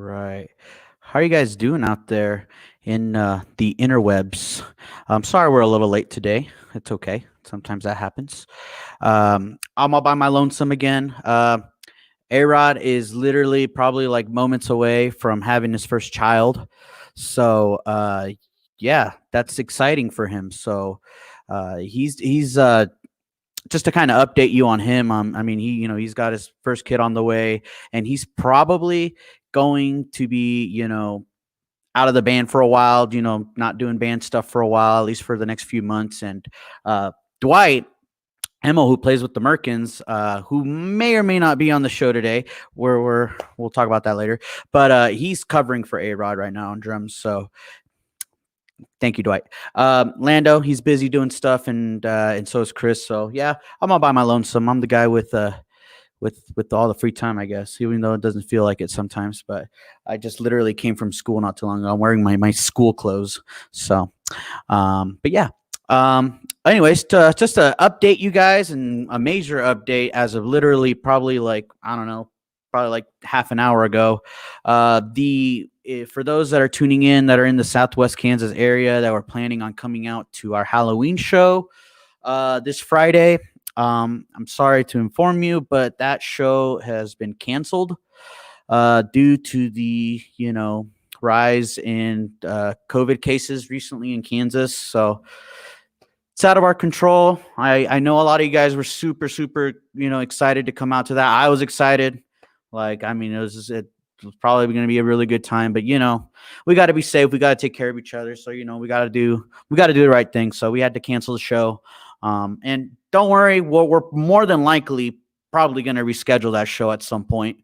right. How are you guys doing out there in the interwebs? I'm sorry we're a little late today. It's okay. Sometimes that happens. I'm all by my lonesome again. A-Rod is literally probably like moments away from having his first child. So, yeah, that's exciting for him. So, he's just to kind of update you on him. I mean, he's got his first kid on the way, and he's probably going to be, out of the band for a while, not doing band stuff for a while, at least for the next few months. And Dwight Imel, who plays with the Merkins, who may or may not be on the show today, we'll talk about that later. But he's covering for A-Rod right now on drums. So thank you, Dwight. Lando, he's busy doing stuff, and so is Chris. So yeah, I'm all by my lonesome. I'm the guy with all the free time, I guess, even though it doesn't feel like it sometimes. But I just literally came from school not too long ago. I'm wearing my school clothes. So, but yeah. Anyways, just to update you guys, and a major update as of literally probably like, I don't know, probably like half an hour ago. For those that are tuning in that are in the Southwest Kansas area that were planning on coming out to our Halloween show this Friday, I'm sorry to inform you, but that show has been canceled due to the, rise in COVID cases recently in Kansas. So it's out of our control. I know a lot of you guys were super, super, excited to come out to that. I was excited. Like, I mean, it was probably going to be a really good time, but we got to be safe. We got to take care of each other. So, we got to do the right thing. So we had to cancel the show. And don't worry, we're more than likely probably going to reschedule that show at some point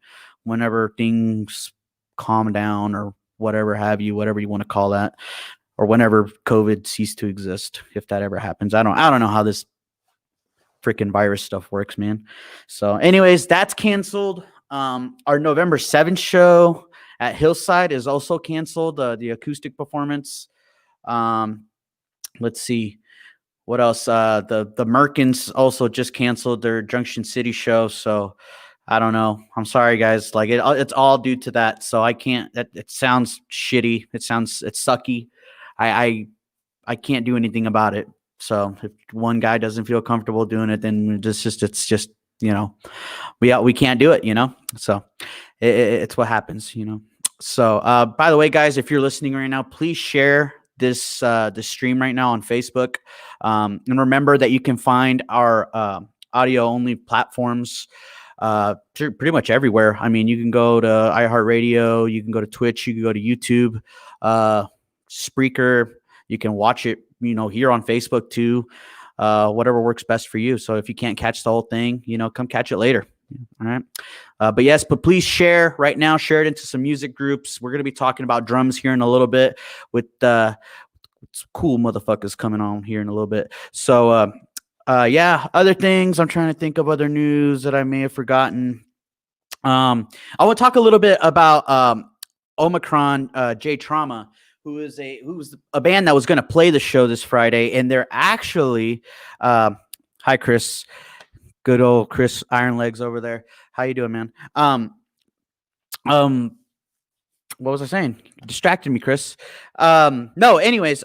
whenever things calm down or whatever you want to call that, or whenever COVID ceased to exist, if that ever happens. I don't know how this freaking virus stuff works, man. So anyways, that's canceled. Our November 7th show at Hillside is also canceled, the acoustic performance. Let's see. What else? The Merkins also just canceled their Junction City show. So I don't know. I'm sorry, guys. Like it's all due to that. So I can't. It sounds shitty. It's sucky. I can't do anything about it. So if one guy doesn't feel comfortable doing it, then it's just we can't do it. So it's what happens. So by the way, guys, if you're listening right now, please share this stream right now on Facebook, and remember that you can find our audio only platforms pretty much everywhere. I mean, you can go to iHeartRadio, you can go to Twitch, you can go to YouTube, Spreaker. You can watch it, here on Facebook too. Whatever works best for you. So if you can't catch the whole thing, come catch it later. All right. But please share right now. Share it into some music groups. We're going to be talking about drums here in a little bit with some cool motherfuckers coming on here in a little bit. So, other things. I'm trying to think of other news that I may have forgotten. I want to talk a little bit about Omicron J Trauma, who was a band that was going to play the show this Friday, and they're actually hi Chris. Good old Chris Iron Legs over there. How you doing, man? What was I saying? Distracted me, Chris. No, anyways,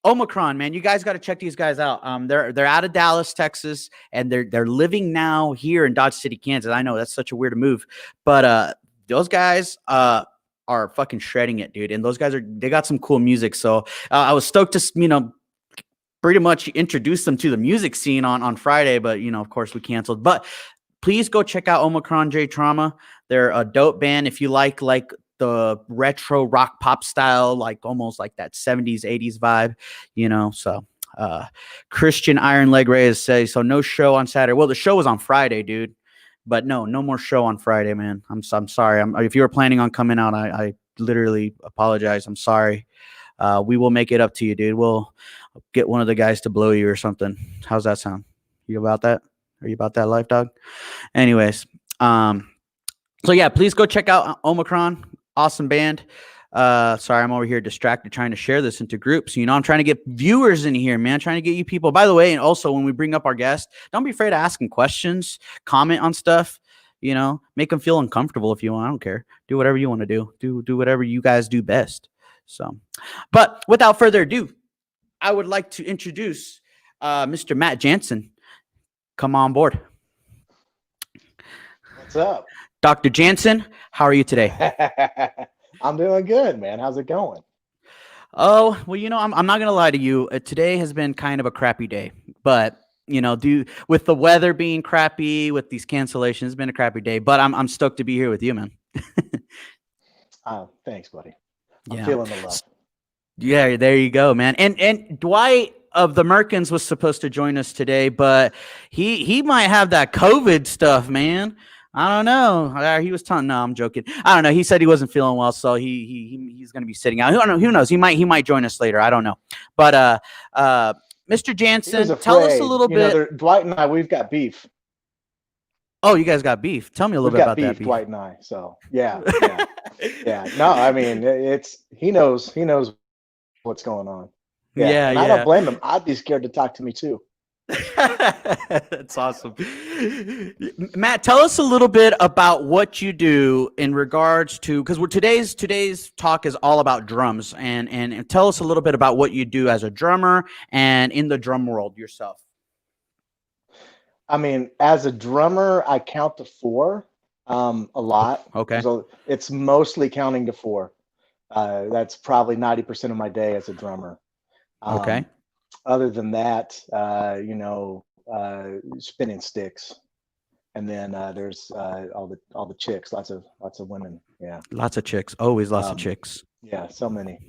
Omicron, man, you guys got to check these guys out. They're out of Dallas, Texas, and they're living now here in Dodge City, Kansas. I know that's such a weird move, but those guys are fucking shredding it, dude. And those guys they got some cool music. So I was stoked to pretty much introduce them to the music scene on Friday, but of course we canceled. But please go check out Omicron J Trauma. They're a dope band. If you like the retro rock pop style, like almost like that 70s, 80s vibe, so Christian Iron Leg Reyes says, so no show on Saturday. Well, the show was on Friday, dude, but no more show on Friday, man. I'm sorry. If you were planning on coming out, I literally apologize. I'm sorry. We will make it up to you, dude. We'll get one of the guys to blow you or something. How's that sound? You about that? Are you about that life, dog? Anyways, so yeah, please go check out Omicron. Awesome band. Sorry, I'm over here distracted trying to share this into groups. I'm trying to get viewers in here, man. Trying to get you people. By the way, and also when we bring up our guest, don't be afraid of asking questions, comment on stuff. make them feel uncomfortable if you want. I don't care. Do whatever you want to do. Do whatever you guys do best. So, but without further ado, I would like to introduce Mr. Matt Jansen. Come on board. What's up? Dr. Jansen, how are you today? I'm doing good, man. How's it going? Oh, well, I'm not going to lie to you. Today has been kind of a crappy day, but with the weather being crappy, with these cancellations, it's been a crappy day, but I'm stoked to be here with you, man. Thanks, buddy. I'm feeling the love. Yeah, there you go, man. And Dwight of the Merkins was supposed to join us today, but he might have that COVID stuff, man. I don't know. He was telling. No, I'm joking. I don't know. He said he wasn't feeling well, so he's going to be sitting out. Who knows? He might join us later. I don't know. But Mr. Jansen, tell us a little bit. Dwight and I, we've got beef. Oh, you guys got beef. Tell me a little bit about that beef. Dwight and I. So yeah. No, I mean he knows what's going on. Yeah. I don't blame him. I'd be scared to talk to me too. That's awesome. Matt, tell us a little bit about what you do in regards to, because today's talk is all about drums, and tell us a little bit about what you do as a drummer and in the drum world yourself. I mean, as a drummer, I count to 4 a lot. Okay. So it's mostly counting to 4. That's probably 90% of my day as a drummer. Okay. Other than that, spinning sticks, and then there's all the chicks, lots of women. Yeah, lots of chicks. Always lots of chicks. Yeah, so many.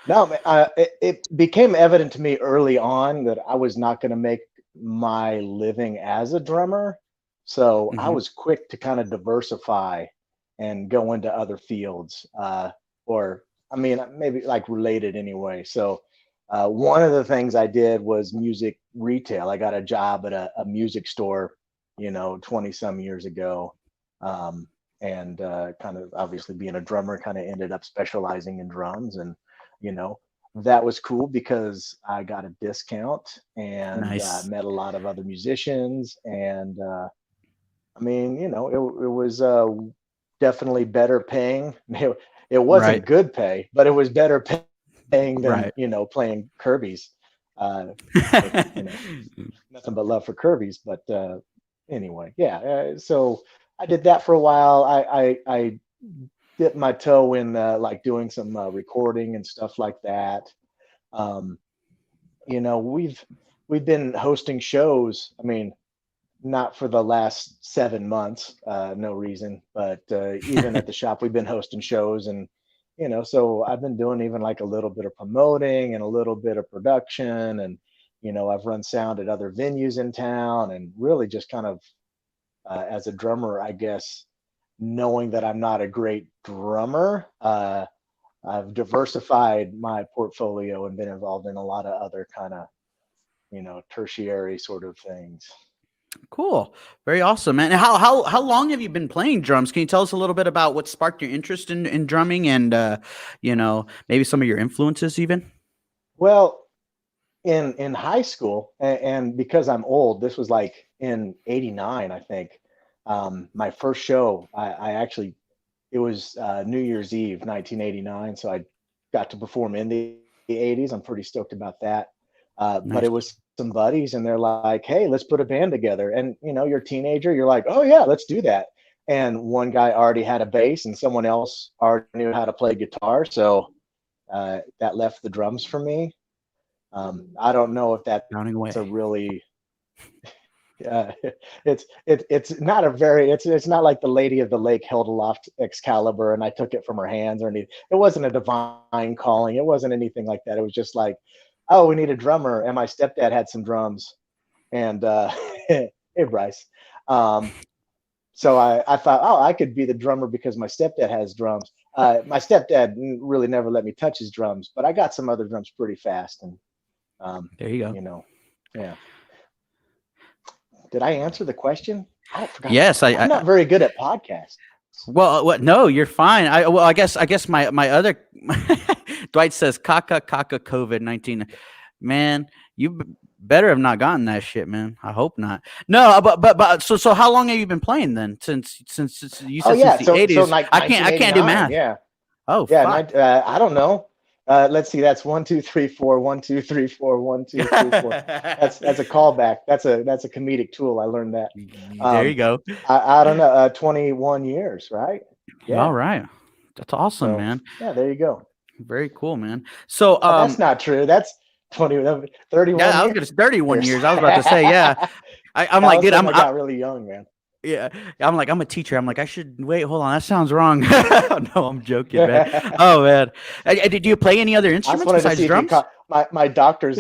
No, it became evident to me early on that I was not going to make my living as a drummer, so I was quick to kind of diversify and go into other fields, maybe like related anyway. So. One of the things I did was music retail. I got a job at a music store, 20 some years ago. And kind of obviously being a drummer, kind of ended up specializing in drums. And, that was cool because I got a discount and met a lot of other musicians. And it was definitely better paying. It wasn't good pay, but it was better paying than playing Kirby's. Nothing but love for Kirby's, but anyway, so I did that for a while. I dipped my toe in like doing some recording and stuff like that. We've been hosting shows. I mean, not for the last 7 months, no reason, but even at the shop, we've been hosting shows. And so I've been doing even like a little bit of promoting and a little bit of production, and I've run sound at other venues in town, and really just kind of as a drummer, I guess, knowing that I'm not a great drummer, I've diversified my portfolio and been involved in a lot of other kind of tertiary sort of things. Cool. Very awesome, man. How long have you been playing drums? Can you tell us a little bit about what sparked your interest in drumming and, maybe some of your influences even? Well, in high school, and because I'm old, this was like in 89, I think. My first show, it was New Year's Eve, 1989. So I got to perform in the 80s. I'm pretty stoked about that. Nice. But it was some buddies, and they're like, hey, let's put a band together. And you're a teenager, you're like, oh yeah, let's do that. And one guy already had a bass and someone else already knew how to play guitar, so that left the drums for me. I don't know if that's a really it's not a very it's not like the Lady of the Lake held aloft Excalibur and I took it from her hands or anything. It wasn't a divine calling. It wasn't anything like that. It was just like, oh, we need a drummer, and my stepdad had some drums, and hey Bryce, so I thought, oh, I could be the drummer because my stepdad has drums. My stepdad really never let me touch his drums, but I got some other drums pretty fast, and there you go. Yeah. Did I answer the question? I forgot. Yes, I'm not very good at podcasts. Well, no, you're fine. I guess my other Dwight says, "Kaka COVID-19." Man, you better have not gotten that shit, man. I hope not. No, but so how long have you been playing then? Since you Oh said since yeah, the so '80s. like I can't do 1989. math. Yeah, Oh yeah. fuck. I don't know. Let's see. That's 1 2 3 4. 1 2 3 4. 1 2 3 4. That's a callback. That's a comedic tool. I learned that. There you Um, go. I don't know. 21 years, right? All Yeah. right. That's awesome, So man. yeah, there you go. Very cool, man. So That's not true. That's 20, yeah, 31 I was gonna say 31 years. years. I was about to say, yeah. I'm All like, of a dude, sudden I got really young, man. yeah, I'm like, I'm a teacher. I'm like, I should wait. Hold on, that sounds wrong. No, I'm joking, man. Oh man, did you play any other I just instruments wanted to besides see if you drums? caught my doctor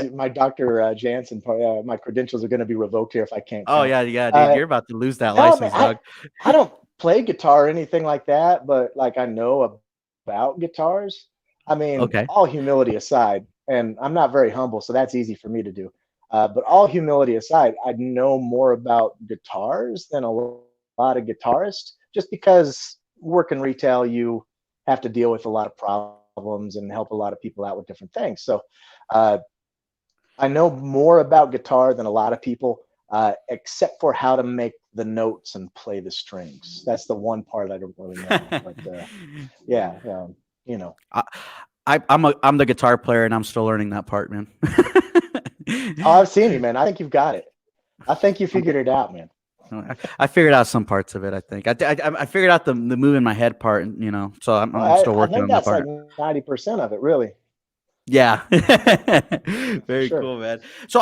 Jansen. My credentials are going to be revoked here if I can't Oh count. yeah, yeah, dude, Uh, you're about to lose that no, man, license, dog. I don't play guitar or anything like that, but like I know about guitars. I mean, Okay. all humility aside, and I'm not very humble, so that's easy for me to do. But all humility aside, I know more about guitars than a lot of guitarists, just because working retail, you have to deal with a lot of problems and help a lot of people out with different things. So uh, I know more about guitar than a lot of people, except for how to make the notes and play the strings. That's the one part I don't really know. But yeah, you know. I, I'm the guitar player, and I'm still learning that part, man. Oh, I've seen you, man. I think you've got it. I think you figured it out, man. I figured out some parts of it. I think I figured out the moving my head part, and so I'm still I working think on that that's like part. 90% of it, really. Yeah. For Very sure. cool, man. So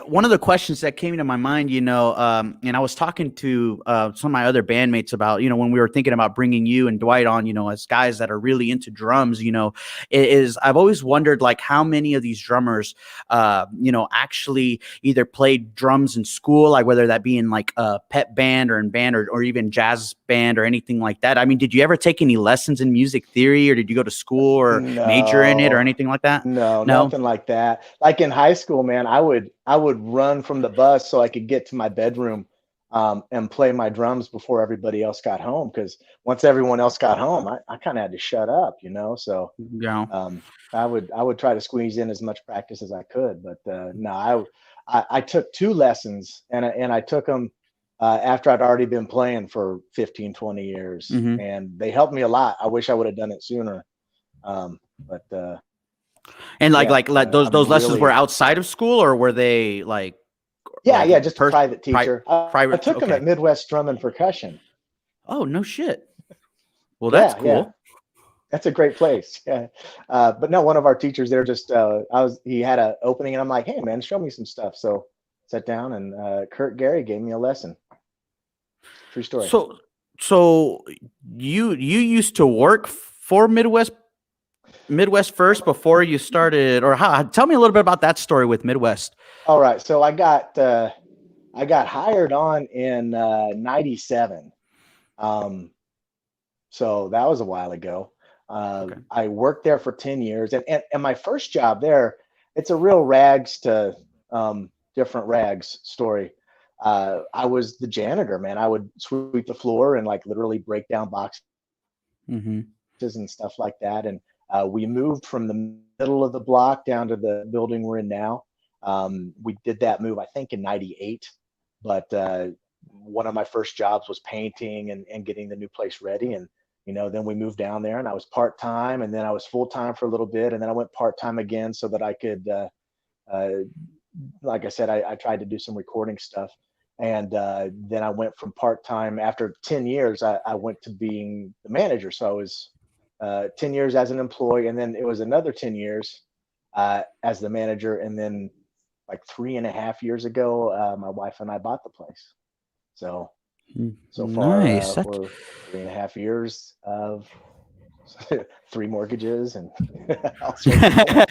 one of the questions that came into my mind, and I was talking to some of my other bandmates about, when we were thinking about bringing you and Dwight on, as guys that are really into drums, is I've always wondered like how many of these drummers, actually either played drums in school, like whether that be in like a pep band or in band or even jazz band or anything like that. I mean, did you ever take any lessons in music theory, or did you go to school or major in it or No, anything like that? no, No. nothing like that. Like in high school, man, I would run from the bus so I could get to my bedroom and play my drums before everybody else got home. Because once everyone else got home, I kind of had to shut up, So Yeah. um, I would try to squeeze in as much practice as I could. But no, I took two lessons and I took them after I'd already been playing for 15, 20 years, Hmm. and they helped me a lot. I wish I would have done it sooner. But And like yeah, like like those I'm lessons were really outside of school, or were they yeah, like yeah, just a per private pri teacher. I private? took them at Okay. Midwest Drum and Percussion. Oh no shit. Well, that's Yeah, yeah, cool. that's a great place. Yeah, but no, one of our teachers there just he had an opening, and I'm like, hey man, show me some stuff. So sat down, and Kurt Gary gave me a lesson. True story. So so you used to work for Midwest first before you started, or how? Tell me a little bit about that story with Midwest. All right, so I got hired on in '97. Um, So that was a while ago. Okay. I worked there for 10 years. And my first job there, it's a real rags to different rags story. I was the janitor, man. I would sweep the floor and like literally break down boxes Hmm. and stuff like that. And we moved from the middle of the block down to the building we're in now. We did that move, I think, in '98. But one of my first jobs was painting and getting the new place ready. And, then we moved down there, and I was part time, and then I was full time for a little bit. And then I went part time again so that I could, uh, like I said, I tried to do some recording stuff. And then I went from part time after 10 years, I went to being the manager. So I was 10 years as an employee, and then it was another 10 years as the manager. And then like 3.5 years ago, my wife and I bought the place. So so far, Nice. That's we're 3.5 years of three mortgages and all sorts of stuff.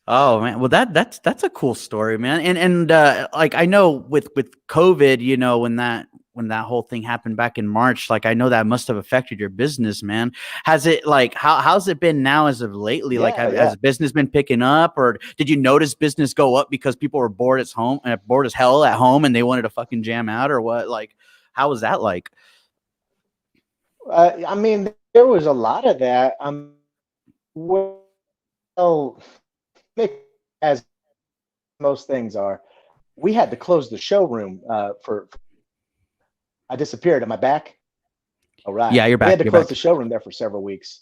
Oh man, well that's a cool story, man. And like I know with COVID, when that whole thing happened back in March, like I know that must have affected your business, man. Has it like how's it been now as of lately? Like Yeah, yeah. has business been picking up, or did you notice business go up because people were bored as hell at home, and they wanted to fucking jam out, or what? Like how was that like? I mean, there was a lot of that. Well, mixed as most things are, we had to close the showroom for I disappeared. Am I back? All right. Yeah, you're We had back. to You're close back. the showroom there for several weeks.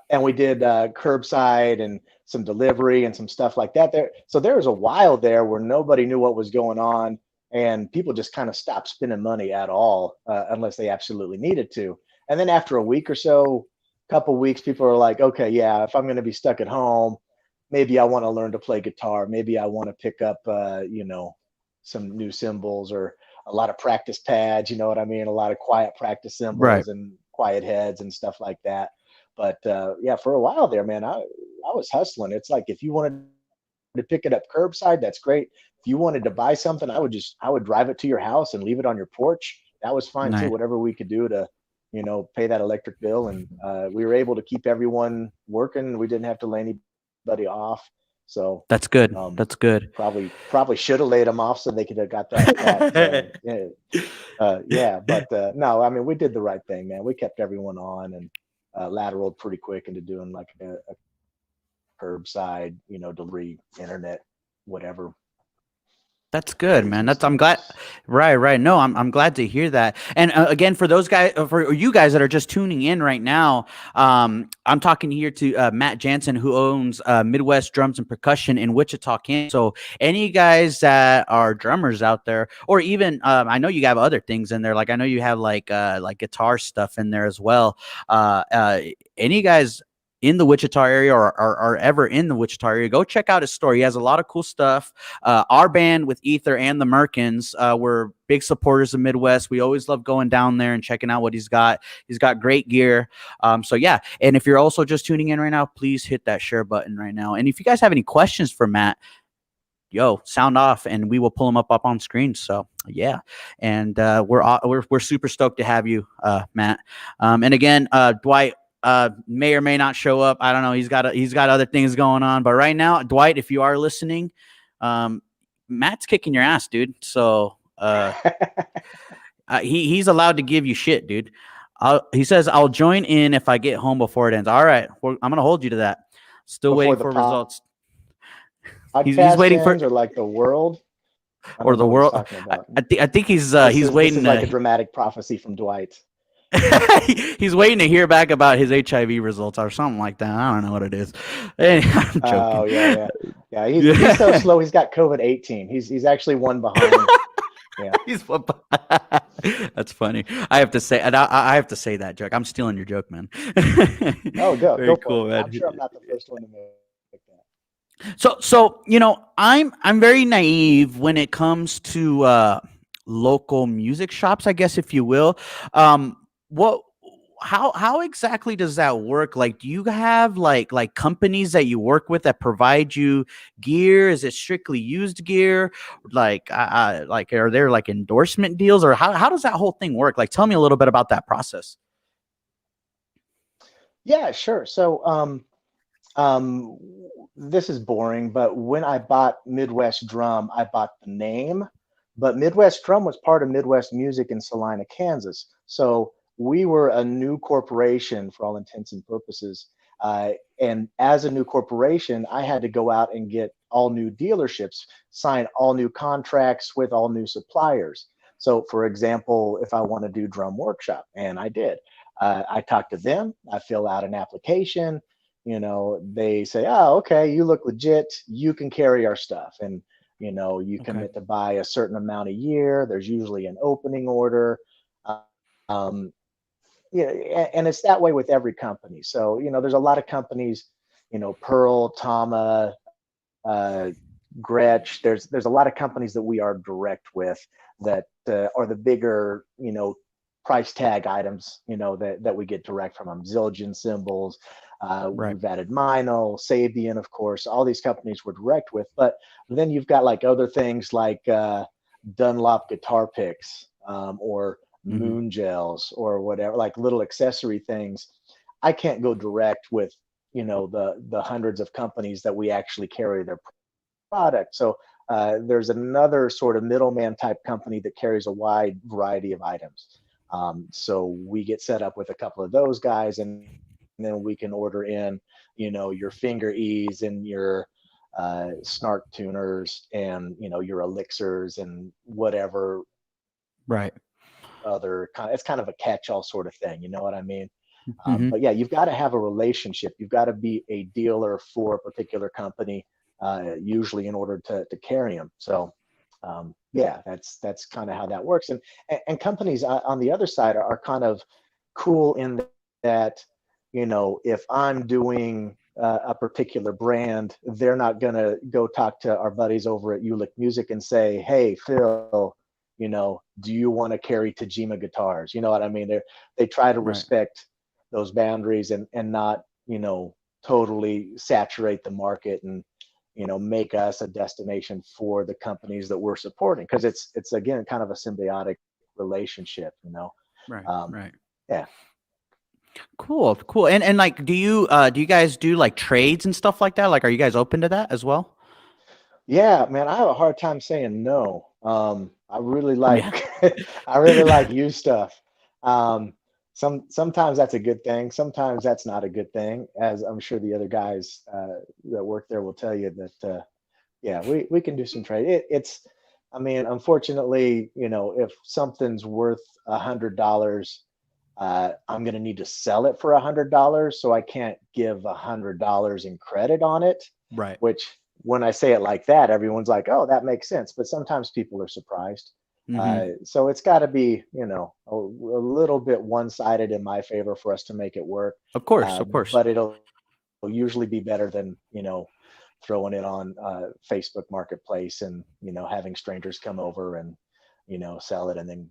And we did curbside and some delivery and some stuff like that there. So there was a while there where nobody knew what was going on, and people just kind of stopped spending money at all unless they absolutely needed to. And then after a week or so, couple weeks, people are like, okay, yeah, if I'm going to be stuck at home, maybe I want to learn to play guitar. Maybe I want to pick up, some new cymbals or a lot of practice pads. You know what I mean? A lot of quiet practice Right. cymbals and quiet heads and stuff like that. But yeah, for a while there, man, I was hustling. It's like if you wanted to pick it up curbside, that's great. If you wanted to buy something, I would drive it to your house and leave it on your porch. That was fine too. Nice. Whatever we could do to, pay that electric bill, and we were able to keep everyone working. We didn't have to lay anybody off. So That's good. um, That's good. probably should have laid them off so they could have got yeah, yeah. But no, I mean, we did the right thing, man. We kept everyone on and lateraled pretty quick into doing like a curbside, delivery, internet, whatever. That's good, man. Crazy That's I'm stuff glad. was. Right, right. No, I'm glad to hear that. And again, for those guys, for you guys that are just tuning in right now, I'm talking here to Matt Jansen, who owns Midwest Drums and Percussion in Wichita, Kansas. So any guys that are drummers out there, or even I know you have other things in there. Like I know you have like guitar stuff in there as well. Any guys in the Wichita area or ever in the Wichita area, go check out his store. He has a lot of cool stuff. Our band with Aether and the Merkins, we're big supporters of Midwest. We always love going down there and checking out what he's got. He's got great gear. So yeah. And if you're also just tuning in right now, please hit that share button right now. And if you guys have any questions for Matt, sound off and we will pull them up on screen. So yeah. And we're super stoked to have you, Matt. And again, Dwight may or may not show up. I don't know. He's got other things going on. But right now, Dwight, if you are listening, Matt's kicking your ass, dude. So he's allowed to give you shit, dude. He says I'll join in if I get home before it ends. All right, I'm gonna hold you to that. Still Before waiting the for results. He's podcast waiting for ends, or like the world. I or don't the know what he's world. talking about. I think he's This waiting is like a to dramatic prophecy from Dwight. he's waiting to hear back about his HIV results or something like that. I don't know what it is. I'm Oh joking. yeah. He's so slow. He's got COVID-18. He's actually one behind. Yeah. That's funny. I have to say, and I have to say that joke. I'm stealing your joke, man. Oh, go Very for it. cool, man. I'm sure I'm not the first one to make that. So I'm very naive when it comes to local music shops, I guess, if you will. What how exactly does that work? Like, do you have like companies that you work with that provide you gear? Is it strictly used gear? Like are there like endorsement deals, or how does that whole thing work? Like, tell me a little bit about that process. Yeah, sure. So um, this is boring, but when I bought Midwest Drum, I bought the name, but Midwest Drum was part of Midwest Music in Salina, Kansas. So we were a new corporation for all intents and purposes. Uh, and as a new corporation, I had to go out and get all new dealerships, sign all new contracts with all new suppliers. So, for example, if I want to do drum workshop, and I did, I talk to them, I fill out an application, they say, oh, okay, you look legit, you can carry our stuff. And, you Okay. commit to buy a certain amount a year. There's usually an opening order. Um, yeah, and it's that way with every company. So, there's a lot of companies, Pearl, Tama, uh, Gretsch. There's a lot of companies that we are direct with that are the bigger, price tag items, that we get direct from them. Zildjian cymbals. Right. We've added Mino, Sabian, of course. All these companies we're direct with, but then you've got like other things like Dunlop guitar picks, or Hmm. moon gels or whatever, like little accessory things. I can't go direct with, the hundreds of companies that we actually carry their product. So there's another sort of middleman type company that carries a wide variety of items. So we get set up with a couple of those guys, and then we can order in, your finger ease and your snark tuners and your elixirs and whatever Right. other kind. It's kind of a catch-all sort of thing. You know what I mean? Hmm. But yeah, you've got to have a relationship. You've got to be a dealer for a particular company, usually in order to carry them. So yeah, that's kind of how that works. And companies on the other side are kind of cool in that, if I'm doing a particular brand, they're not going to go talk to our buddies over at Ulick Music and say, hey, Phil, do you want to carry Tajima guitars? You know what I mean? They try to Right. respect those boundaries and not, totally saturate the market and, make us a destination for the companies that we're supporting. Cause it's again, kind of a symbiotic relationship, Right. um, Right. yeah. Cool. Cool. And like, do you guys do like trades and stuff like that? Like, are you guys open to that as well? Yeah, man, I have a hard time saying no. I really like Yeah. I really like used stuff. Um, sometimes that's a good thing. Sometimes that's not a good thing, as I'm sure the other guys that work there will tell you that yeah, we can do some trade. I mean, unfortunately, if something's worth $100, I'm going to need to sell it for $100, so I can't give $100 in credit on it. Right. Which, when I say it like that, everyone's like, "Oh, that makes sense." But sometimes people are surprised. Hmm. So it's got to be, a little bit one-sided in my favor for us to make it work. Of course. Of course. But it'll usually be better than throwing it on Facebook Marketplace and having strangers come over and sell it and then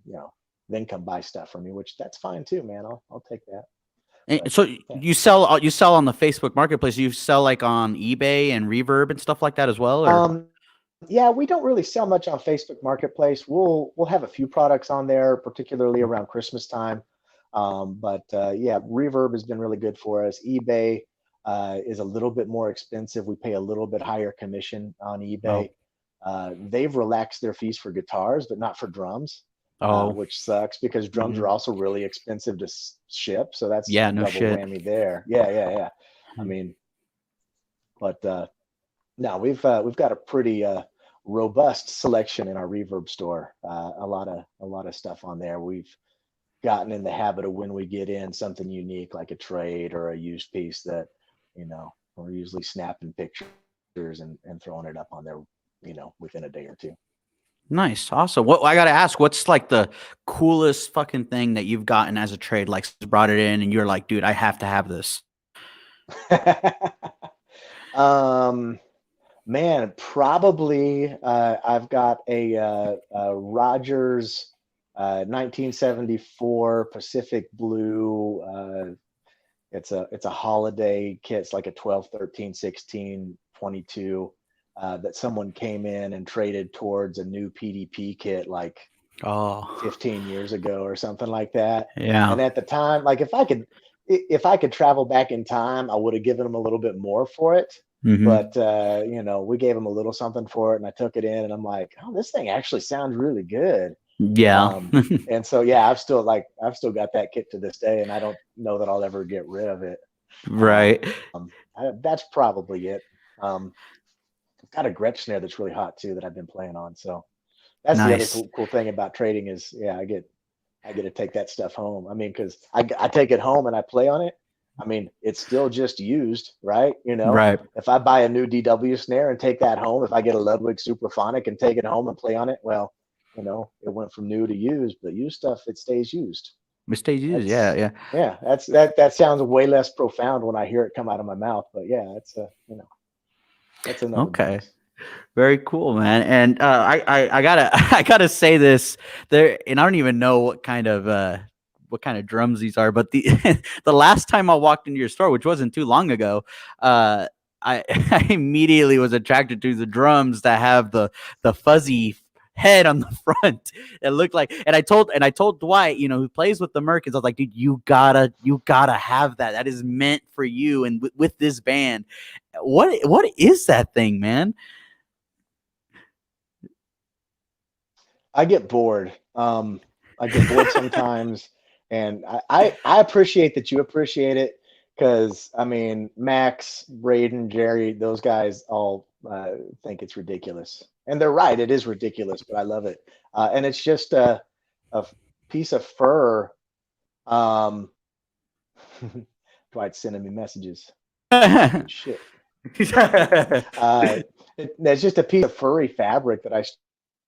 then come buy stuff from me, which that's fine too, man. I'll take that. And But so yeah. you sell on the Facebook Marketplace. You sell like on eBay and Reverb and stuff like that as well, or? Um, yeah, we don't really sell much on Facebook Marketplace. We'll have a few products on there, particularly around Christmas time. But yeah, Reverb has been really good for us. eBay is a little bit more expensive. We pay a little bit higher commission on eBay. Oh. They've relaxed their fees for guitars, but not for drums, Oh. which sucks because drums are Hmm. also really expensive to ship. So that's Yeah. a No double shit. whammy there. Yeah, yeah, yeah. I Hmm. mean, but no, we've got a pretty robust selection in our Reverb store. A lot of stuff on there. We've gotten in the habit of, when we get in something unique like a trade or a used piece, that we're usually snapping pictures and throwing it up on there, within a day or two. Nice. Awesome. What I gotta ask, what's like the coolest fucking thing that you've gotten as a trade? Like brought it in and you're like, dude, I have to have this. um, Man, probably I've got a Rogers 1974 Pacific Blue. It's a holiday kit. It's like a 12, 13, 16, 22 that someone came in and traded towards a new PDP kit like Oh, 15 years ago or something like that. yeah. And at the time, like, if I could travel back in time, I would have given them a little bit more for it. Hmm. But we gave them a little something for it, and I took it in, and I'm like, oh, this thing actually sounds really good. Yeah. And so yeah, I've still got that kit to this day, and I don't know that I'll ever get rid of it. Right. That's probably it. I've got a Gretsch snare that's really hot too that I've been playing on. So that's the other Nice. cool thing about trading is, yeah, I get to take that stuff home. I mean, because I take it home and I play on it. I mean, it's still just used, right? Right. If I buy a new DW snare and take that home, if I get a Ludwig Superphonic and take it home and play on it, well, it went from new to used, but used stuff, it stays used. Mistakes used. Yeah. That's Yeah. Yeah, that sounds way less profound when I hear it come out of my mouth, but yeah, that's another Okay. bonus. Very cool, man. And I gotta I gotta say this there, and I don't even know what kind of drums these are, but the the last time I walked into your store, which wasn't too long ago, I I immediately was attracted to the drums that have the fuzzy head on the front. It looked like, and I told Dwight, who plays with the Merkins, I was like, dude, you gotta have that. That is meant for you, and with this band. What is that thing, man? I get bored. I get bored sometimes, and I appreciate that you appreciate it. because I mean, Max, Braden, Jerry, those guys all think it's ridiculous, and they're right. It is ridiculous, but I love it, and it's just a piece of fur. Um, Dwight's sending me messages. Good shit. It's just a piece of furry fabric that I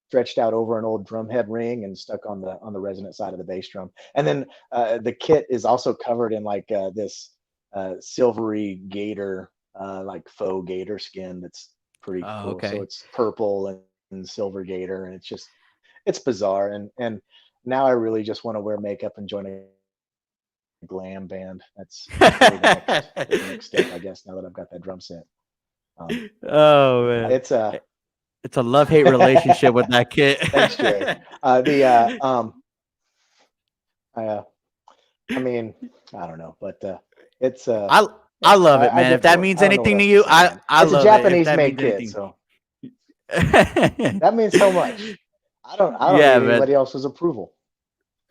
stretched out over an old drum head ring and stuck on the resonant side of the bass drum. And then the kit is also covered in like this silvery gator, like faux gator skin that's pretty cool. Okay. So it's purple and silver gator, and it's bizarre. And now I really just want to wear makeup and join a glam band. That's really the next step, I guess. Now that I've got that drum set. Oh man, it's a love-hate relationship with that kit. Thanks, Jerry. I mean, I don't know, but it's I love it, man. If that means anything to you, I it's love a Japanese it. made kit, so that means so much. I don't need anybody else's approval.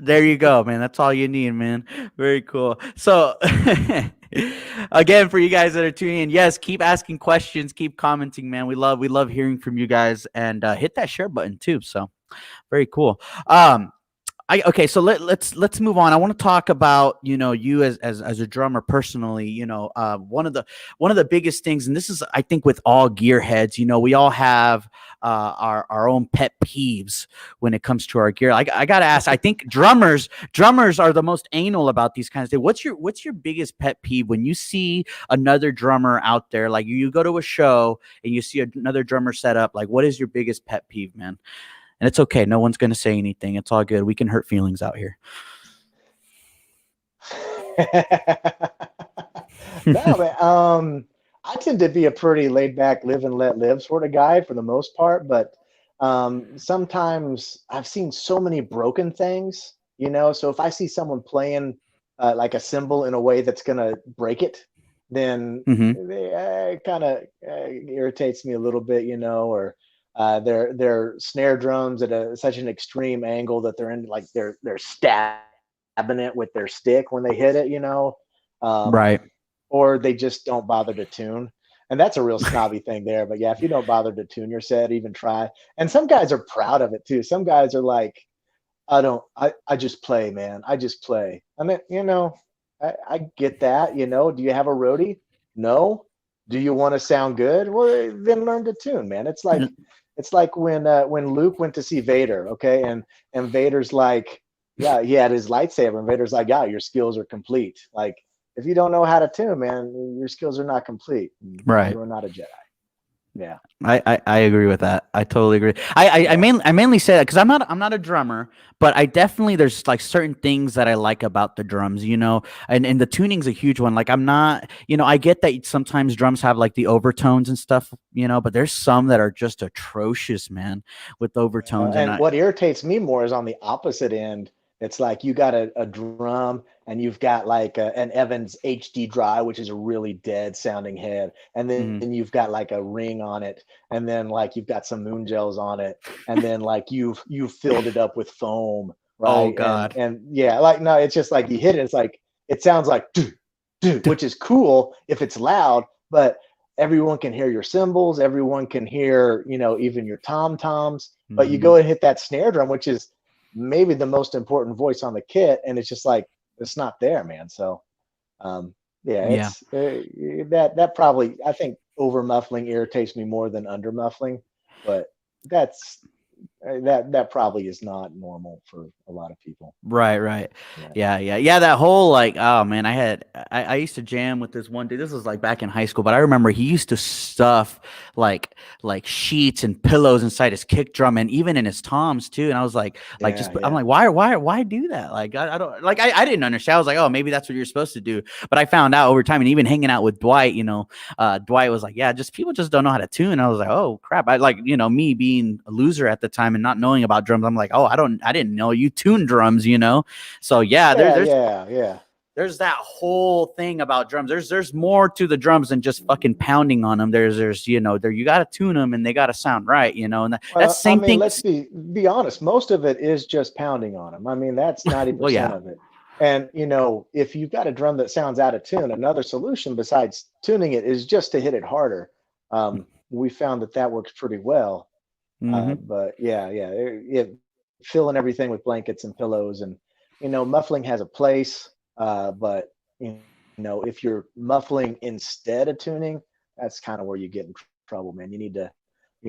There you go, man. That's all you need, man. Very cool. So again, for you guys that are tuning in, yes, keep asking questions, keep commenting, man. We love hearing from you guys, and hit that share button too. So very cool. Okay, so let's move on. I want to talk about, you as a drummer personally. One of the biggest things, and this is, I think, with all gearheads, we all have our own pet peeves when it comes to our gear. I gotta ask. I think drummers are the most anal about these kinds of things. What's your biggest pet peeve when you see another drummer out there? Like you go to a show and you see another drummer set up. Like, what is your biggest pet peeve, man? And it's okay. No one's going to say anything. It's all good. We can hurt feelings out here. No, man. I tend to be a pretty laid back, live and let live sort of guy for the most part. But sometimes I've seen so many broken things, So if I see someone playing like a cymbal in a way that's going to break it, then it kind of irritates me a little bit, or their snare drums at such an extreme angle that they're in, like they're stabbing it with their stick when they hit it, right? Or they just don't bother to tune, and that's a real snobby thing there. But yeah, if you don't bother to tune your set, even try. And some guys are proud of it too. Some guys are like, I just play, man. I just play. I mean, I get that. Do you have a roadie? No. Do you want to sound good? Well, then learn to tune, man. It's like when Luke went to see Vader, okay, and Vader's like, yeah, he had his lightsaber, and Vader's like, yeah, your skills are complete. Like, if you don't know how to tune, man, your skills are not complete. Right. You are not a Jedi. Yeah. I agree with that. I totally agree. I mainly say that because I'm not a drummer, but I definitely, there's like certain things that I like about the drums, and the tuning's a huge one. Like I'm not, I get that sometimes drums have like the overtones and stuff, but there's some that are just atrocious, man, with overtones. And what irritates me more is on the opposite end. It's like you got a drum and you've got like an Evans HD Dry, which is a really dead sounding head. And then you've got like a ring on it. And then like you've got some moon gels on it. And then like you've filled it up with foam. Right. Oh God. And yeah, like, no, it's just like you hit it. It's like, it sounds like, which is cool if it's loud, but everyone can hear your cymbals. Everyone can hear, even your tom-toms, but you go and hit that snare drum, which is maybe the most important voice on the kit, and it's just like it's not there, man. So that probably, I think over muffling irritates me more than under muffling, but that probably is not normal for a lot of people. Right. Yeah. That whole like, oh man, I used to jam with this one dude. This was like back in high school, but I remember he used to stuff like sheets and pillows inside his kick drum and even in his toms too. And I was like, I'm like, why do that? Like, I don't like, I didn't understand. I was like, oh, maybe that's what you're supposed to do. But I found out over time, and even hanging out with Dwight, Dwight was like, yeah, people just don't know how to tune. And I was like, oh crap. I like, me being a loser at the time and not knowing about drums, I'm like, oh, I didn't know you tune drums, So there's that whole thing about drums. There's more to the drums than just fucking pounding on them. There's you got to tune them and they got to sound right, and that's the same thing. Let's be honest. Most of it is just pounding on them. I mean, that's 90% of it. And if you've got a drum that sounds out of tune, another solution besides tuning it is just to hit it harder. We found that works pretty well. Mm-hmm. But filling everything with blankets and pillows, and muffling has a place. But if you're muffling instead of tuning, that's kind of where you get in trouble, man. You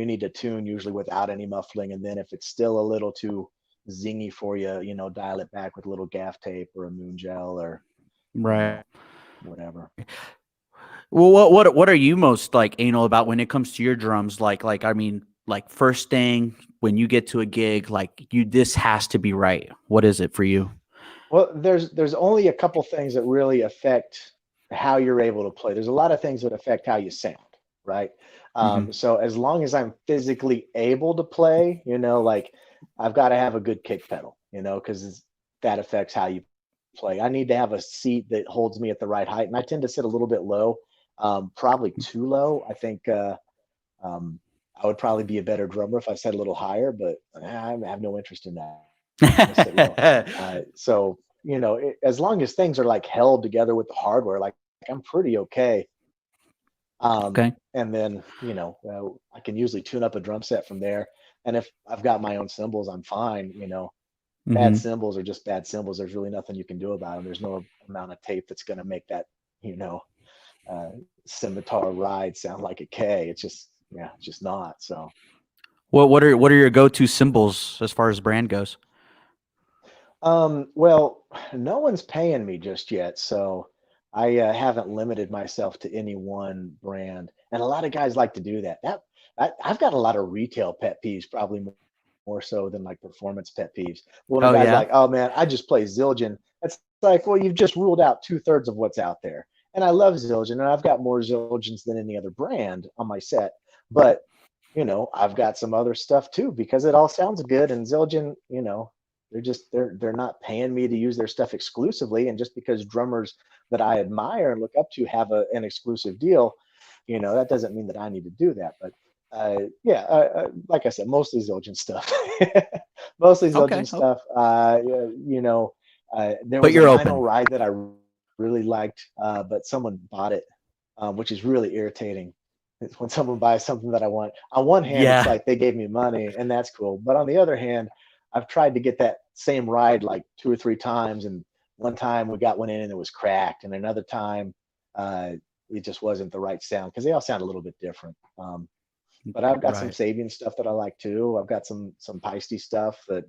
need to tune usually without any muffling, and then if it's still a little too zingy for you, dial it back with a little gaff tape or a moon gel or Right. whatever. Well, what are you most like anal about when it comes to your drums? Like I mean, like first thing when you get to a gig, like this has to be right. What is it for you? Well, there's only a couple things that really affect how you're able to play. There's a lot of things that affect how you sound, right? Mm-hmm. So as long as I'm physically able to play, like I've got to have a good kick pedal, because that affects how you play. I need to have a seat that holds me at the right height, and I tend to sit a little bit low, probably too low. I think um, I would probably be a better drummer if I sat a little higher, but I have no interest in that. I'm gonna sit low. So as long as things are like held together with the hardware, like I'm pretty okay. Okay. And then I can usually tune up a drum set from there. And if I've got my own cymbals, I'm fine. Bad Mm-hmm. cymbals are just bad cymbals. There's really nothing you can do about them. There's no amount of tape that's gonna make that you know uh, scimitar ride sound like a K. It's just not. So What are your go-to symbols as far as brand goes? well, no one's paying me just yet, so I haven't limited myself to any one brand. And a lot of guys like to do that. I've got a lot of retail pet peeves, probably more so than like performance pet peeves. When a Oh guy's yeah. like, "Oh man, I just play Zildjian," it's like, well, you've just ruled out 2/3 of what's out there. And I love Zildjian, and I've got more Zildjians than any other brand on my set. But I've got some other stuff too because it all sounds good. And Zildjian, they're not paying me to use their stuff exclusively. And just because drummers that I admire and look up to have an exclusive deal, that doesn't mean that I need to do that. But like I said, mostly Zildjian stuff. Mostly Okay. Zildjian Oh, stuff. There but was a you're vinyl open. ride that I really liked, but someone bought it, which is really irritating. It's when someone buys something that I want. On one hand, it's Yeah. like they gave me money, and that's cool. But on the other hand, I've tried to get that same ride like 2 or 3 times, and one time we got one in and it was cracked, and another time uh, it just wasn't the right sound because they all sound a little bit different. But I've got some Right. Sabian stuff that I like too. I've got some Peisty stuff that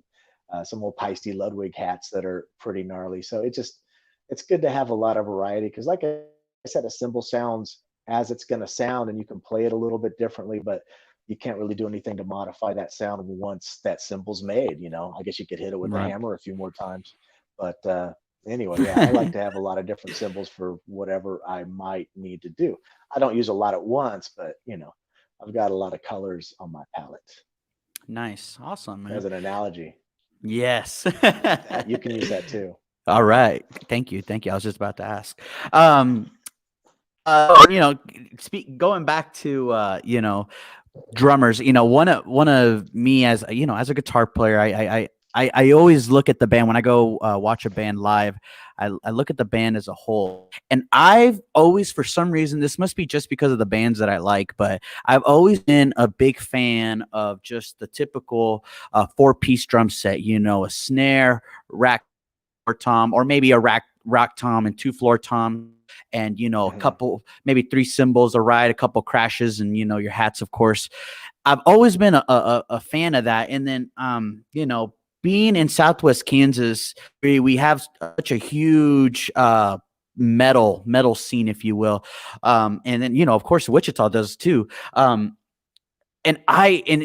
some old Peisty Ludwig hats that are pretty gnarly. So it's good to have a lot of variety because, like I said, a cymbal sounds as it's going to sound, and you can play it a little bit differently, but you can't really do anything to modify that sound once that cymbal's made. I guess you could hit it with a Right. hammer a few more times, but anyway, yeah, I like to have a lot of different cymbals for whatever I might need to do. I don't use a lot at once, but I've got a lot of colors on my palette. Nice. Awesome, man. As an analogy, Yes. that you can use that too. All right. Thank you. Thank you. I was just about to ask. You know, going back to drummers. One of me as as a guitar player, I always look at the band when I go watch a band live. I look at the band as a whole, and I've always, for some reason, this must be just because of the bands that I like, but I've always been a big fan of just the typical four-piece drum set. A snare, rack, tom, or maybe a rack tom and two floor tom, and a Hmm. couple, maybe three cymbals, a ride, a couple crashes, and your hats, of course. I've always been a fan of that. And then being in Southwest Kansas, we have such a huge metal scene, if you will. And then of course Wichita does too. And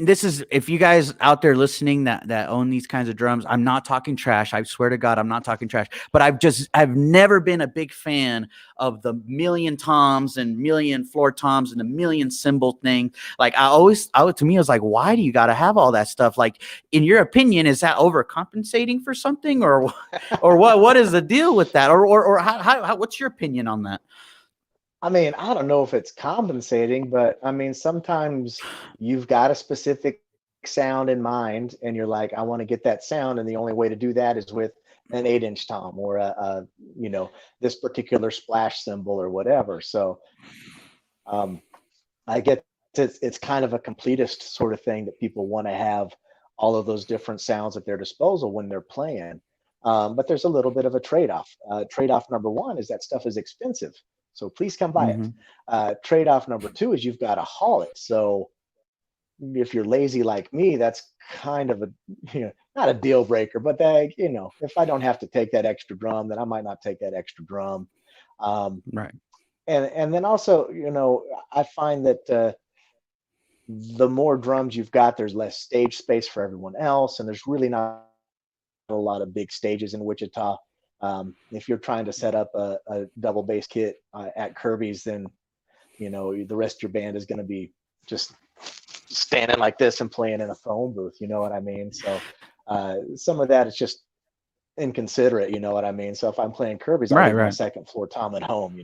this is, if you guys out there listening that own these kinds of drums, I'm not talking trash. I swear to God, I'm not talking trash. But I've never been a big fan of the million toms and million floor toms and the million cymbal thing. Like to me, I was like, why do you got to have all that stuff? Like, in your opinion, is that overcompensating for something, or what? What is the deal with that? Or how what's your opinion on that? I mean, I don't know if it's compensating, but I mean, sometimes you've got a specific sound in mind and you're like, I want to get that sound. And the only way to do that is with an 8-inch tom or this particular splash cymbal or whatever. So I get it's kind of a completist sort of thing that people want to have all of those different sounds at their disposal when they're playing. But there's a little bit of a trade-off. Trade-off number one is that stuff is expensive. So please come buy it. Trade-off number two is you've got to haul it. So if you're lazy like me, that's kind of not a deal breaker, but if I don't have to take that extra drum, then I might not take that extra drum. Right. And then also, I find that the more drums you've got, there's less stage space for everyone else, and there's really not a lot of big stages in Wichita. If you're trying to set up a double bass kit at Kirby's, then the rest of your band is going to be just standing like this and playing in a phone booth. You know what I mean? So some of that is just inconsiderate. You know what I mean? So if I'm playing Kirby's, I'll leave my second floor tom at home.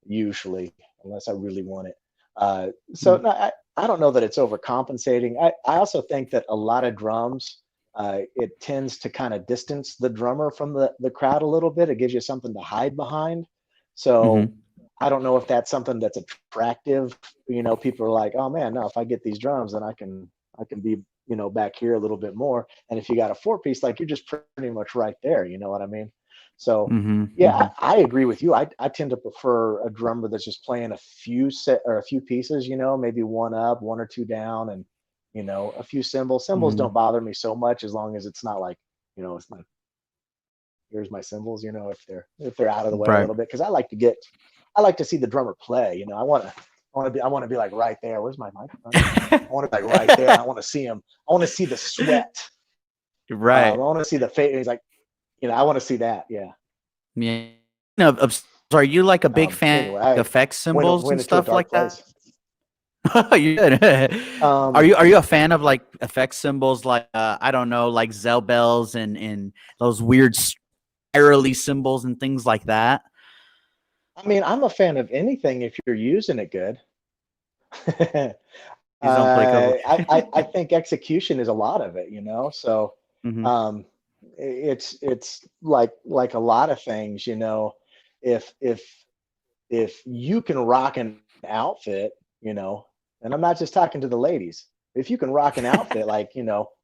Usually, unless I really want it. No, I don't know that it's overcompensating. I also think that a lot of drums, it tends to kind of distance the drummer from the crowd a little bit. It gives you something to hide behind. So I don't know if that's something that's attractive. People are like, oh man, no, if I get these drums, then I can be, back here a little bit more. And if you got a 4-piece, like you're just pretty much right there. You know what I mean? So I agree with you. I tend to prefer a drummer that's just playing a few pieces, maybe one up, one or two down, and a few cymbals. Cymbals don't bother me so much as long as it's not like, it's like, here's my cymbals, if they're out of the way a little bit, because I like to see the drummer play. I want to be like right there. Where's my microphone? I want to be like right there. I want to see him. I want to see the sweat. Right. I want to see the face. He's like, I want to see that. Yeah. Yeah. Are you like a big fan of effect symbols and stuff like that? You good. Are you a fan of like effect symbols like I don't know, like Zell bells and those weird spirally symbols and things like that? I mean, I'm a fan of anything if you're using it good. I think execution is a lot of it, So it's like a lot of things, if you can rock an outfit, and I'm not just talking to the ladies. If you can rock an outfit, like,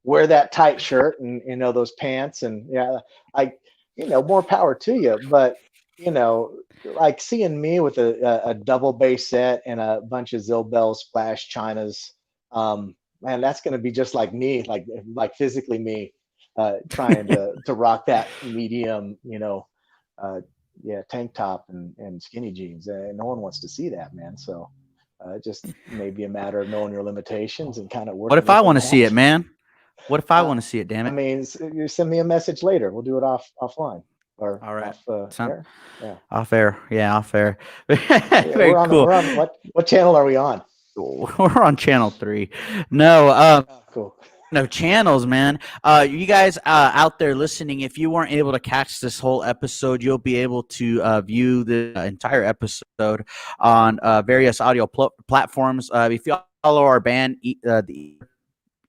wear that tight shirt and, those pants and more power to you. But, like seeing me with a double bass set and a bunch of Zilbel splash Chinas, man, that's going to be just like me, like physically me trying to rock that medium, tank top and skinny jeans. No one wants to see that, man. So just maybe a matter of knowing your limitations and kind of working. What if I want to see it, man? What if I want to see it? Damn it! I mean, you send me a message later. We'll do it offline or all right. Off air. Yeah, off air. Yeah, off air. Very cool. We're on what channel are we on? We're on channel 3. No. Cool. No channels, man. You guys out there listening, if you weren't able to catch this whole episode, you'll be able to view the entire episode on various audio platforms. If you follow our band, the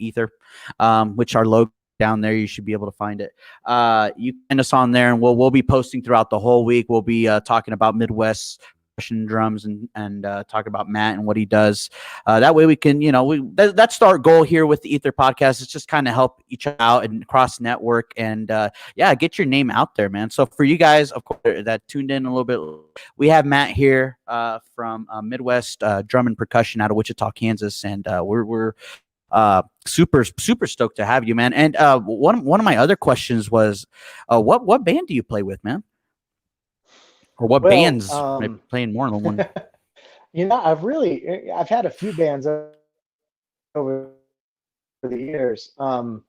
Aether, which our logo down there, you should be able to find it. You find us on there, and we'll be posting throughout the whole week. We'll be talking about Midwest drums and talk about Matt and what he does. That way we can, that's our goal here with the Aether podcast. It's just kind of help each other out and cross network and get your name out there, man. So for you guys, of course, that tuned in a little bit, we have Matt here from Midwest Drum and Percussion out of Wichita, Kansas, and we're super stoked to have you, man. And one of my other questions was, what band do you play with, man? Or what bands playing more than one? I've had a few bands over the years. I'm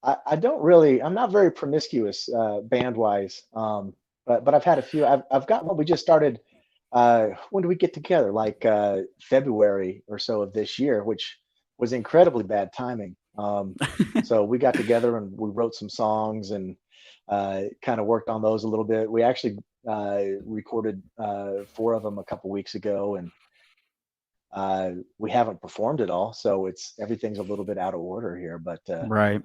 not very promiscuous band wise, but I've had a few. I've got one we just started. When did we get together? Like February or so of this year, which was incredibly bad timing. So we got together and we wrote some songs and kind of worked on those a little bit. We actually recorded 4 of them a couple weeks ago, and we haven't performed it all, so everything's a little bit out of order here. But right,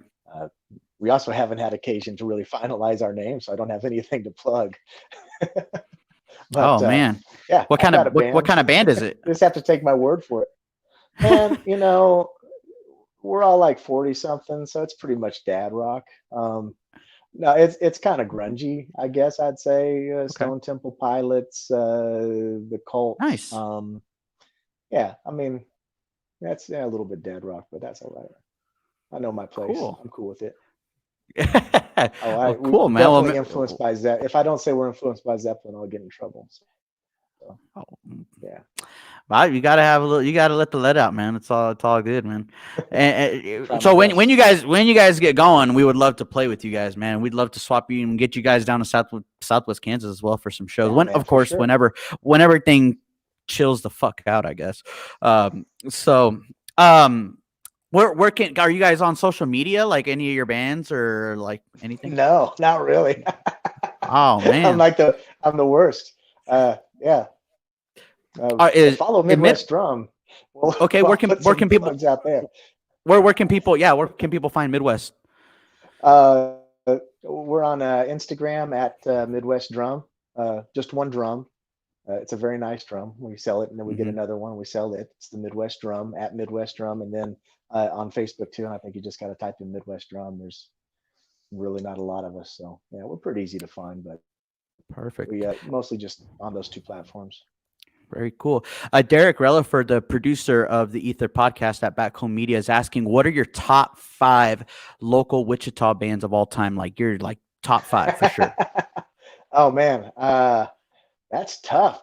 we also haven't had occasion to really finalize our name, so I don't have anything to plug. But Oh man, yeah, what I've kind of got a what band. kind of band is it? You just have to take my word for it. And we're all like 40 something, so it's pretty much dad rock. No, it's kind of grungy, I guess I'd say. Okay, Stone Temple Pilots, the Cult. nice. Yeah, I mean that's a little bit dad rock, but that's all right. I know my place. Cool. I'm cool with it. Well, We cool, man. definitely influenced by Zeppelin. If I don't say we're influenced by Zeppelin, I'll get in trouble. So oh, yeah. well, you gotta have a little. You gotta let the let out, man. It's all good, man. Try So my best. when you guys get going, we would love to play with you guys, man. We'd love to swap you and get you guys down to Southwest Kansas as well for some shows. Yeah, When, man, of for course, sure. when everything chills the fuck out, I guess. So, um, where can are you guys on social media? Like any of your bands or like anything? No, not really. Oh I'm man, like I'm the worst. Yeah. is Follow admit Midwest Drum. We'll, okay? I'll put Where some can people plugs out there. where can people where can people find Midwest? Uh, we're on Instagram at Midwest Drum. Just one drum. It's a very nice drum. We sell it, and then we get Mm-hmm. another one. We sell it. It's the Midwest Drum at Midwest Drum, and then on Facebook too. And I think you just got to type in Midwest Drum. There's really not a lot of us, so yeah, we're pretty easy to find. But we Perfect. mostly just on those two platforms. Very cool. Derek Relaford, the producer of the Aether podcast at Back Home Media, is asking, what are your top 5 local Wichita bands of all time? Like your like top 5 for sure. Oh man, that's tough,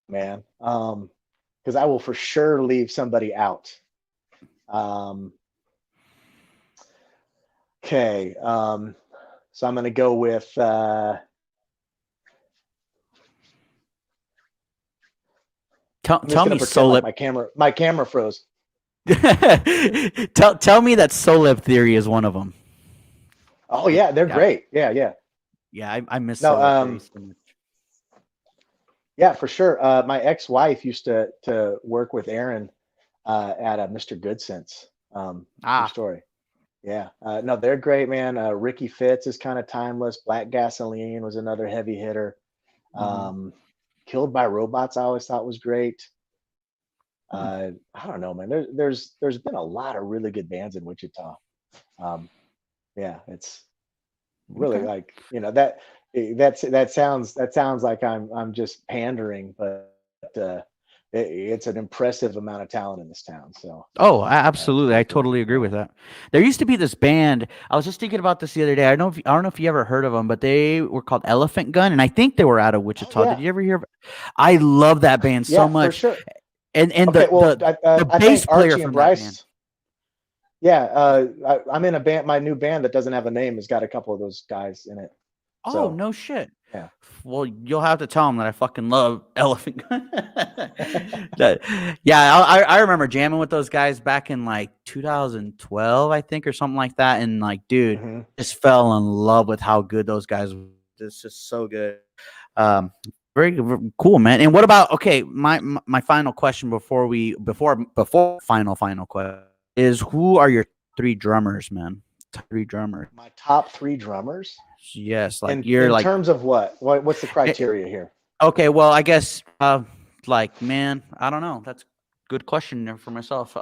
man. Because I will for sure leave somebody out. Um, okay, so I'm gonna go with. I'm just Tell gonna me pretend like Solip. my camera froze. Tell me that Solib Theory is one of them. Oh yeah, they're Yeah, great. Yeah, yeah. yeah, I miss No, Solib Theory so much. yeah, for sure. My ex-wife used to work with Aaron at Mr. Good Sense. True Ah, story. Yeah. No, they're great, man. Ricky Fitz is kind of timeless. Black Gasoline was another heavy hitter. mm-hmm. Um, Killed by Robots, I always thought was great. Hmm. I don't know, man. There's been a lot of really good bands in Wichita. Um, yeah, it's really Okay. like that sounds like I'm just pandering, but it's an impressive amount of talent in this town. So Oh, it's absolutely. I pretty cool. totally agree Yeah. with that. There used to be this band. I was just thinking about this the other day. I don't know if you ever heard of them, but they were called Elephant Gun, and I think they were out of Oh Wichita. Did yeah, you ever hear? I love that band so yeah, for much, sure. and Okay, well, the I think bass player Archie and from that band. Bryce. Yeah, I'm in a band. My new band that doesn't have a name has got a couple of those guys in it. Oh So no shit. yeah. Well, you'll have to tell them that I fucking love Elephant Gun. Yeah, I remember jamming with those guys back in like 2012, I think, or something like that. And like, dude, Hmm. just fell in love with how good those guys were. It's just so good. Um, very cool, man. And what about okay? My final question before final question is who are your 3 drummers, man? 3 drummers. My top three drummers Yes, like in you're in like terms of what? What's the criteria here? okay, well, I guess like man, I don't know. That's a good question there for myself.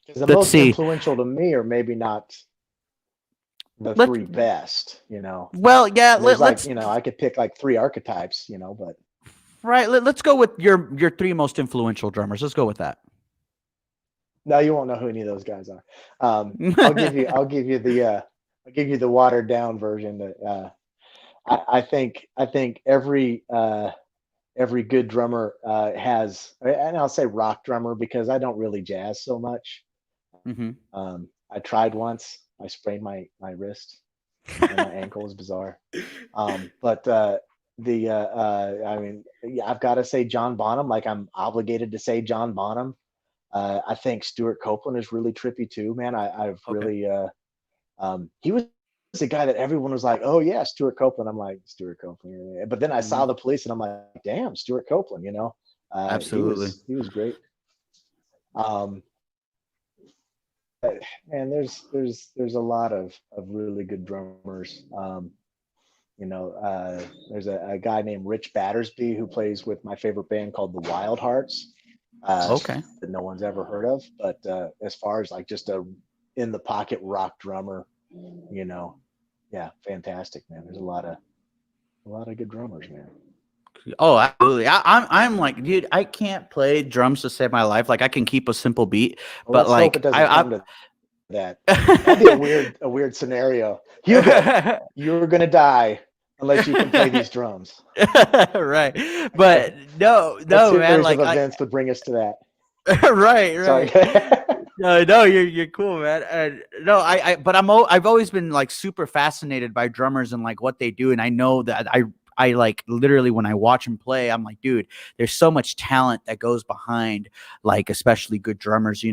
Because the Let's most see. influential to me are maybe not the Let three best. well, yeah, There's like let's I could pick like three archetypes. But right. Let's go with your 3 most influential drummers. Let's go with that. no, you won't know who any of those guys are. I'll give you the watered down version. That I think every good drummer has, and I'll say rock drummer because I don't really jazz so much. Hmm. I tried once. I sprained my wrist and my ankle was bizarre. But I mean, yeah, I've got to say John Bonham. Like I'm obligated to say John Bonham. I think Stuart Copeland is really trippy too, man. I've Okay. really he was the guy that everyone was like, oh yeah, Stuart Copeland. I'm like Stuart Copeland, yeah. But then I Hmm. saw the Police, and I'm like, damn, Stuart Copeland. He Absolutely. was great. Um, man, there's a lot of really good drummers. There's a guy named Rich Battersby who plays with my favorite band called the Wild Hearts, Okay. that no one's ever heard of. But as far as like just a in the pocket rock drummer, you know, yeah, fantastic, man. There's a lot of good drummers, man. Oh, absolutely. I'm like, dude, I can't play drums to save my life. Like I can keep a simple beat, Well, but let's hope it like doesn't come to that. That'd be a weird scenario. Hugo, you're gonna die unless you can play these drums. Right. But no, What man, series like of events would bring us to that? right, Sorry. No, you're cool, man. No, I've always been like super fascinated by drummers and like what they do, and I know that I like literally when I watch them play, I'm like, dude, there's so much talent that goes behind like especially good drummers.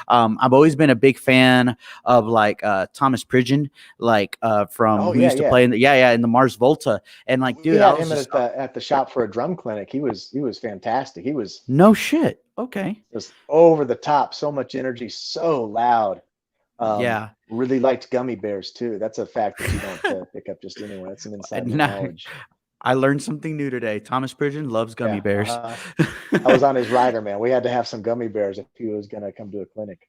I've always been a big fan of like Thomas Pridgen, like from Oh who yeah, used to yeah. play in the Mars Volta, and like, We dude, I had was him just at the shop for a drum clinic. He was fantastic. He was no shit. Okay, just over the top, so much energy, so loud. yeah. Really liked gummy bears too. That's a fact that you don't pick up just anywhere. That's some inside Now, knowledge. I learned something new today. Thomas Pridgen loves gummy Yeah. bears. I was on his rider, man. We had to have some gummy bears if he was gonna come to a clinic.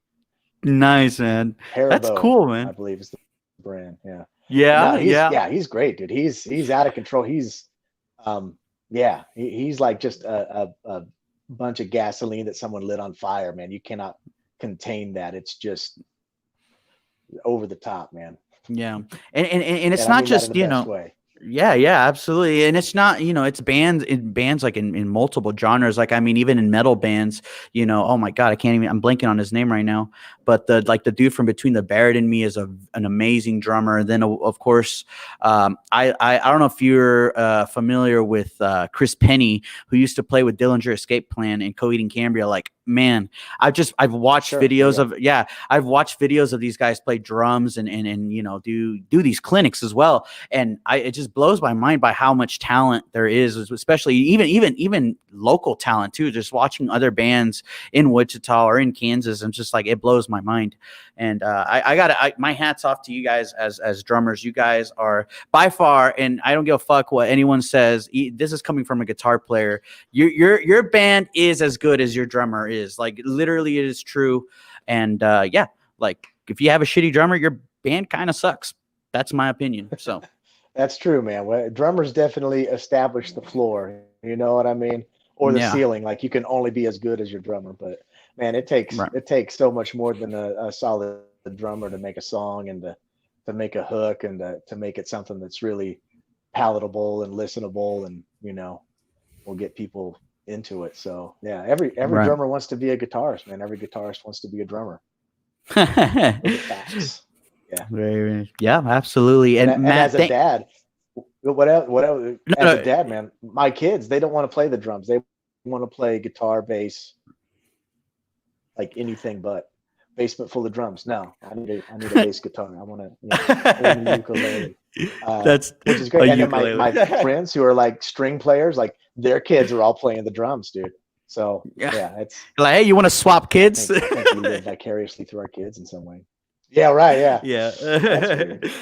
Nice, man. That's Haribo, cool, I man. believe, is the brand. Yeah. But no, Yeah, he's yeah. yeah, he's great, dude. He's out of control. Um yeah, he's like just a bunch of gasoline that someone lit on fire, man. You cannot contain that. It's just over the top, man. Yeah. And it's And I not mean that in just, the best way. yeah, absolutely. And it's not, it's bands like in multiple genres. Like, I mean, even in metal bands, oh my God, I'm blanking on his name right now. But the dude from Between the Barrett and Me is an amazing drummer. Then of course, I don't know if you're familiar with Chris Penny, who used to play with Dillinger Escape Plan and Coheed and Cambria. Like, man, I've watched Sure. videos I've watched videos of these guys play drums and do these clinics as well. And it just blows my mind by how much talent there is, especially even local talent too. Just watching other bands in Wichita or in Kansas, and just like it blows my mind. And my hats off to you guys as drummers. You guys are by far, and I don't give a fuck what anyone says. This is coming from a guitar player. Your band is as good as your drummer is. Like literally, it is true. And yeah, like if you have a shitty drummer, your band kind of sucks. That's my opinion. So. That's true, man. Well, drummers definitely establish the floor. You know what I mean? Or the Yeah. ceiling. Like you can only be as good as your drummer. But man, it takes Right. it takes so much more than a solid drummer to make a song and to make a hook and to make it something that's really palatable and listenable and will get people into it. So yeah, every Right. drummer wants to be a guitarist, man. Every guitarist wants to be a drummer. Those are facts. Yeah. Yeah, absolutely. And And and Matt, as a dad, what else, no, as a dad, man, my kids, they don't want to play the drums. They want to play guitar, bass, like anything but. Basement full of drums. No, I need a bass guitar. I want a ukulele. that's Which is a great. And then ukulele. my friends who are like string players, like their kids are all playing the drums, dude. So Yeah. yeah, it's Like, hey, you want to swap I kids? think we live vicariously through our kids in some way. Yeah, right. Yeah. Yeah. That's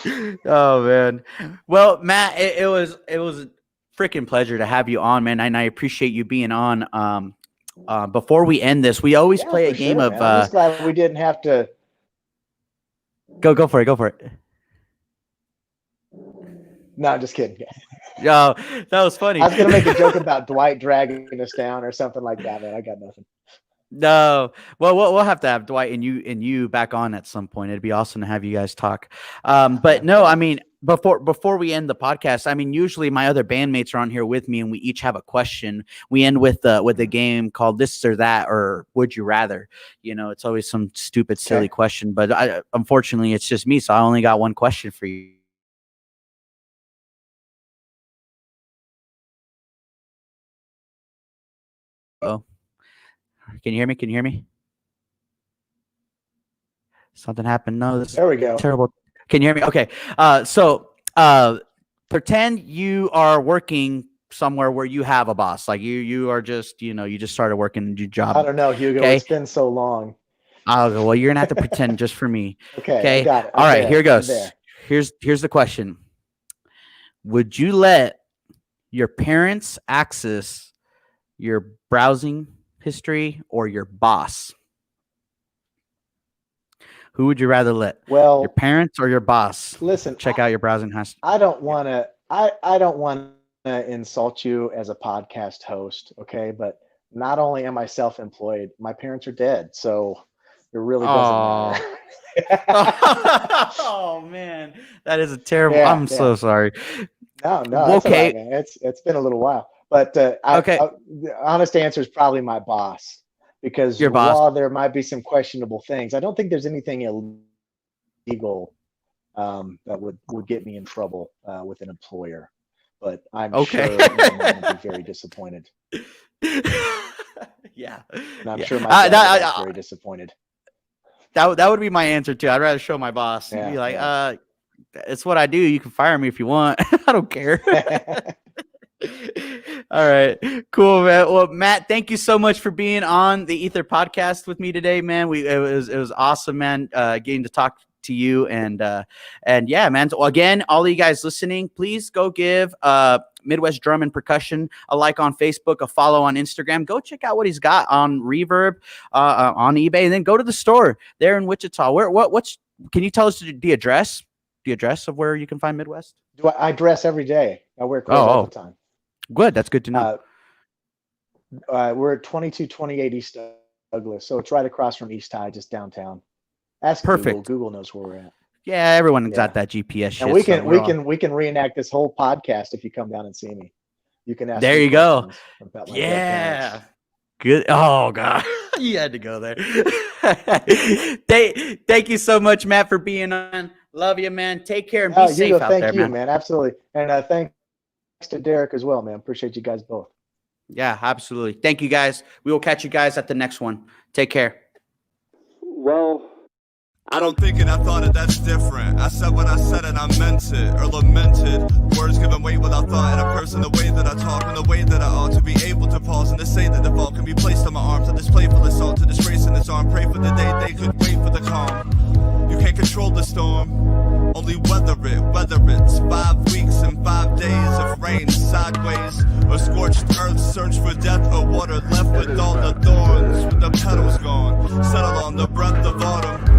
weird. Oh man. Well, Matt, it was a freaking pleasure to have you on, man. And I appreciate you being on. Before we end this, we always Yeah, play a for game sure, of man. I'm just glad we didn't have to. go for it. No, I'm just kidding. Oh, that was funny. I was gonna make a joke about Dwight dragging us down or something like that, man. I got nothing. No, well, we'll have to have Dwight and you back on at some point. It'd be awesome to have you guys talk. But no, I mean, before we end the podcast, I mean, usually my other bandmates are on here with me, and we each have a question. We end with a game called This or That or Would You Rather. It's always some stupid, silly question, but unfortunately, it's just me, so I only got one question for you. Oh, can you hear me? Can you hear me? Something happened. No, this is There we go. terrible. Can you hear me? Okay. So pretend you are working somewhere where you have a boss. Like you are just, you just started working your job. I don't know, Hugo. Okay. It's been so long. Well, you're gonna have to pretend just for me. Okay, I Okay. got it. All right, here I'm goes. there. Here's the question. Would you let your parents access your browsing history or your boss? Who would you rather let? Well, Your parents or your boss? listen, Check out your browsing history. I don't want to. I don't want to insult you as a podcast host, okay? But not only am I self-employed, my parents are dead, so it really doesn't matter. Oh man, that is a terrible. Yeah, I'm so sorry. No, Well, it's okay, man. It's been a little while, but Okay. The honest answer is probably my boss, because Your boss. while there might be some questionable things, I don't think there's anything illegal that would get me in trouble with an employer. But I'm Okay. sure my mom would be very disappointed, Yeah. and I'm Yeah. sure my dad would be very disappointed. That would be my answer too. I'd rather show my boss. He'd Yeah, be like, yeah. it's what I do. You can fire me if you want. I don't care. All right. Cool, man. Well, Matt, thank you so much for being on the Aether podcast with me today, man. It was awesome, man, getting to talk to you and yeah, man. So again, all of you guys listening, please go give Midwest Drum and Percussion a like on Facebook, a follow on Instagram. Go check out what he's got on Reverb, on eBay, and then go to the store there in Wichita. Can you tell us the address? The address of where you can find Midwest? I dress every day. I wear clothes all the time. Good. That's good to know. We're at 2228 East Douglas, so it's right across from East High, just downtown. Ask Perfect. Google knows where we're at. Yeah, everyone's got that GPS shit. And we can reenact this whole podcast if you come down and see me. You can ask. There you go. Yeah. Good. Oh God, you had to go there. Thank you so much, Matt, for being on. Love you, man. Take care and be safe out there, man. Thank you, man. Absolutely. And thanks to Derek as well, man. Appreciate you guys both. Yeah, absolutely. Thank you, guys. We will catch you guys at the next one. Take care. Well, I don't think it, I thought it, that's different. I said what I said and I meant it, or lamented. Words given weight without thought in a person, the way that I talk and the way that I ought to be able to pause and to say that the fault can be placed on my arms. I display for the salt to disgrace in its arm. Pray for the day they could wait for the calm. You can't control the storm, only weather it, whether it's 5 weeks and 5 days of rain sideways, or scorched earth, search for death, or water left with all the thorns, with the petals gone, settle on the breath of autumn.